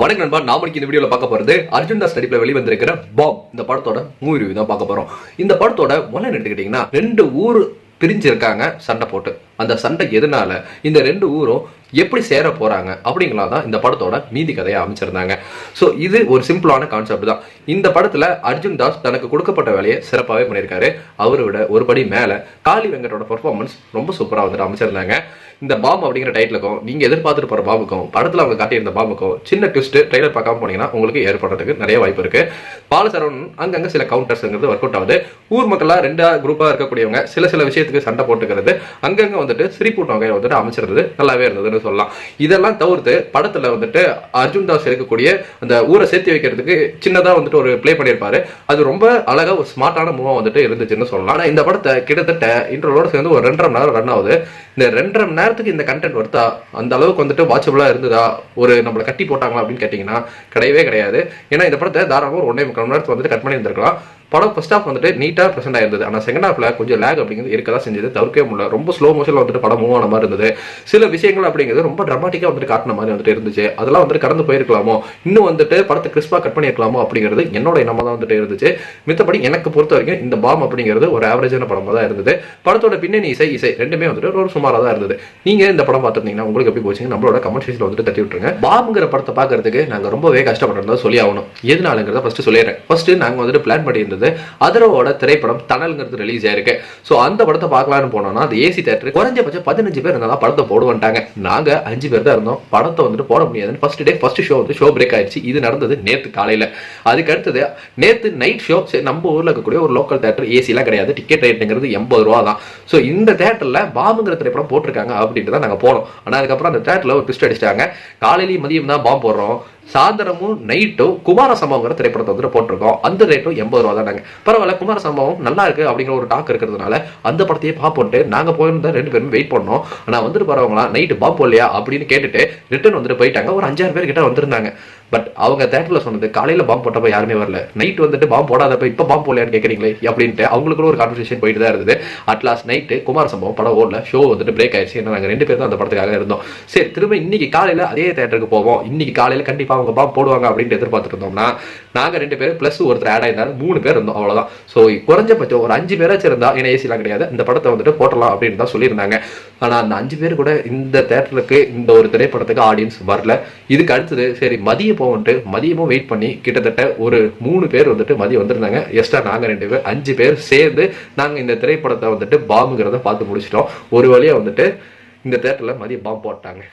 வணக்கம் நண்பா, நாம இந்த வீடியோல பார்க்க போறது அர்ஜுன் தாஸ் நடிப்புல வெளிவந்திருக்கிற பாம் இந்த படத்தோட மூவி ரிவ்யூ தான் பார்க்க போறோம். இந்த படத்தோட முதல்ல எடுத்துக்கிட்டீங்கன்னா, ரெண்டு ஊர் பிரிஞ்சிருக்காங்க சண்டை போட்டு. அந்த சண்டை எதனால, இந்த ரெண்டு ஊரும் எப்படி சேர போறாங்க அப்படிங்களாதான் இந்த படத்தோட மீதி கதையை அமைச்சிருந்தாங்க. ஸோ இது ஒரு சிம்பிளான கான்செப்ட் தான். இந்த படத்துல அர்ஜுன் தாஸ் தனக்கு கொடுக்கப்பட்ட வேலையை சிறப்பாகவே பண்ணியிருக்காரு. அவரை விட ஒரு படி மேல காளி வெங்கட்டோட பெர்ஃபார்மன்ஸ் ரொம்ப சூப்பரா வந்துட்டு அமைச்சிருந்தாங்க. இந்த பாம் அப்படிங்கிற டைட்டிலுக்கும் நீங்க எதிர்பார்த்துட்டு போற பாம்புக்கும் படத்துல அவங்க காட்டியிருந்த பாம்புக்கும் சின்ன ட்விஸ்ட் ட்ரைலர் பார்க்காம போனீங்கன்னா உங்களுக்கு ஏற்படுறதுக்கு நிறைய வாய்ப்பு இருக்கு. பாலசரவணன் அங்கங்க சில கவுண்டர்ஸ்ங்கிறது ஒர்க் அவுட் ஆகுது. ஊர் மக்களா ரெண்டா குரூப்பா இருக்கக்கூடியவங்க சில விஷயத்துக்கு சண்டை போட்டுக்கிறது, அங்கங்க வந்துட்டு சிரிப்பூட்டம் வகையை வந்துட்டு அமைச்சிருந்தது நல்லாவே இருந்ததுன்னு சொல்லலாம். இதெல்லாம் தவிர்த்து படத்துல வந்துட்டு அர்ஜுன் தாஸ் இருக்கக்கூடிய அந்த ஊரை சேர்த்து வைக்கிறதுக்கு சின்னதா வந்துட்டு ஒரு பிளே பண்ணியிருப்பாரு. அது ரொம்ப அழகா ஒரு ஸ்மார்ட்டான மூவா வந்துட்டு இருந்துச்சுன்னு சொல்லலாம். ஆனா இந்த படத்தை கிட்டத்தட்ட இன்ட்ரோலோட சேர்ந்து ஒரு 2.5 மணி நேரம் ரன் ஆகுது. இந்த 2.5 மணி நேரத்துக்கு இந்த கண்டென்ட் வருதா, அந்த அளவுக்கு வந்துட்டு வாட்சபிளா இருந்ததா, ஒரு நம்மளை கட்டி போட்டாங்களா அப்படின்னு கேட்டீங்கன்னா கிடையவே கிடையாது. ஏன்னா இந்த படத்தை தாராளமாக ஒரு 1.5 மணி நேரத்துக்கு வந்துட்டு கட் பண்ணி இருந்திருக்கலாம். படம் ஃபர்ஸ்ட் ஹாஃப் வந்துட்டு நீட்டாக ப்ரெசென்ட் ஆயிருந்தது. ஆனால் செகண்ட் ஹாஃப்ல கொஞ்சம் லேக் அப்படிங்கிறது இருக்கதான் செஞ்சது, தவிர்க்கவே முடியல. ரொம்ப ஸ்லோ மோஷனில் வந்துட்டு படம் மூவ் ஆன மாதிரி இருந்தது. சில விஷயங்கள் அப்படிங்கிறது ரொம்ப ட்ராமாட்டிக்காக வந்துட்டு காட்டின மாதிரி வந்துட்டு இருந்துச்சு. அதெல்லாம் வந்துட்டு கடந்து போயிருக்கலாமோ, இன்னும் வந்துட்டு படத்தை கிறிஸ்பாக கட் பண்ணியிருக்கலாமோ அப்படிங்கிறது என்னோட எண்ணமாக தான் வந்துட்டு இருந்துச்சு. மித்தபடி எனக்கு பொறுத்த வரைக்கும் இந்த பாம் அப்படிங்கிறது ஒரு ஆவரேஜான படமாக தான் இருந்தது. படத்தோட பின்னணி இசை ரெண்டுமே வந்துட்டு ஒரு சுமாராக தான் இருந்தது. நீங்க இந்த படம் பார்த்துருந்தீங்கன்னா உங்களுக்கு எப்படி போச்சுங்க நம்மளோட கமெண்ட் செக்ஷன்ல வந்துட்டு தட்டி விட்டுருங்க. பாம்ங்கிற படத்தை பார்க்கறதுக்கு நாங்கள் ரொம்பவே கஷ்டப்படுறதா சொல்லி ஆகணும். எதனாலங்கிறத ஃபர்ஸ்ட் சொல்லிடுறேன். ஃபர்ஸ்ட் நாங்கள் வந்துட்டு பிளான் பண்ணி இருந்தது அதரோட திரைப்படம் தணல்ங்கிறது ரிலீஸ் ஆயிருக்கு. ஸோ அந்த படத்தை பார்க்கலான்னு போனோம்னா அந்த ஏசி தேட்டர் குறைஞ்சபட்சம் 15 பேர் இருந்தாலும் படத்தை போடுவான்ட்டாங்க. நாங்கள் 5 பேர் தான் இருந்தோம். படத்தை வந்துட்டு போட முடியாதுன்னு ஃபர்ஸ்ட் டே ஃபர்ஸ்ட் ஷோ வந்து ஷோ பிரேக் ஆயிடுச்சு. இது நடந்தது நேற்று காலையில். அதுக்கு அடுத்தது நேற்று நைட் ஷோ. நம்ம ஊரில் இருக்கக்கூடிய ஒரு லோக்கல் தேட்டர், ஏசிலாம் கிடையாது, டிக்கெட் ரேட்டுங்கிறது 80 ரூபா தான். ஸோ இந்த தேட்டரில் பாம்புங்கிற திரைப்படம் போட்டிருக்காங்க அப்படின்ட்டு தான் நாங்கள் போனோம். ஆனால் அதுக்கப்புறம் அந்த தேட்டரில் ஒரு ட்விஸ்ட் அடிச்சிட்டாங்க. காலையிலேயும் மதியம் தான் பாம்பு போடுறோம், சாயந்தரமும் நைட்டும் குமார சம்பவங்கிற திரைப்படத்தை வந்துட்டு போட்டிருக்கோம். அந்த ரேட்டும் 80 ரூபா தானாங்க. பரவாயில்ல, குமார சம்பவம் நல்லா இருக்கு அப்படிங்கிற ஒரு டாக் இருக்கிறதுனால அந்த படத்தையே பார்ப்போட்டு நாங்கள் போயிருந்தா 2 பேரும் வெயிட் பண்ணோம். ஆனால் வந்துட்டு போறவங்களா நைட்டு பாம்பு போடலையா அப்படின்னு கேட்டுட்டு ரிட்டர்ன் வந்துட்டு போயிட்டாங்க. ஒரு 5-6 பேர் கிட்ட வந்திருந்தாங்க. பட் அவங்க தேட்டரில் சொன்னது காலையில் பாம்பு போட்டப்ப யாருமே வரல, நைட் வந்துட்டு பாம்பு போடாதப்ப இப்போ பாம்பு போடலையான்னு கேட்குறீங்களே அப்படின்ட்டு அவங்களுக்குள்ள ஒரு கான்வர்சேஷன் போயிட்டு தான் இருந்தது. அட்லாஸ்ட் நைட்டு குமார சம்பவம் படம் ஓடல, ஷோ வந்துட்டு பிரேக் ஆயிடுச்சு. ஏன்னா நாங்கள் 2 பேர் தான் அந்த படத்துக்காக இருந்தோம். சரி, திரும்ப இன்னைக்கு காலையில் அதே தேட்டருக்கு போவோம், இன்னைக்கு காலையில் கண்டிப்பாக அவங்க பாம்பு போடுவாங்க அப்படின்ட்டு எதிர்பார்த்துட்டு இருந்தோம்னா நாங்கள் 2 பேர் பிளஸ் ஒருத்தர் ஆட் ஆயிருந்தாரு, 3 பேர் இருந்தோம். அவ்வளோதான். ஸோ குறைஞ்சபட்சம் ஒரு 5 பேராச்சும் இருந்தா, ஏன்னா ஏசிலாம் கிடையாது, இந்த படத்தை வந்துட்டு போட்டலாம் அப்படின்னு தான் சொல்லியிருந்தாங்க. ஆனால் அந்த 5 பேர் கூட இந்த தேட்டருக்கு இந்த ஒரு திரைப்படத்துக்கு ஆடியன்ஸ் வரல. இதுக்கு அடுத்தது சரி மதியம் போவந்துட்டு மதியமும் வெயிட் பண்ணி கிட்டத்தட்ட ஒரு 3 பேர் வந்துட்டு மதியம் வந்திருந்தாங்க. எக்ஸ்ட்ரா நாங்கள் 2 பேர் 5 பேர் சேர்ந்து நாங்கள் இந்த திரைப்படத்தை வந்துட்டு பாம்புங்கிறத பார்த்து முடிச்சிட்டோம். ஒரு வழியாக வந்துட்டு இந்த தேட்டரில் மதியம் பாம்பு போட்டாங்க.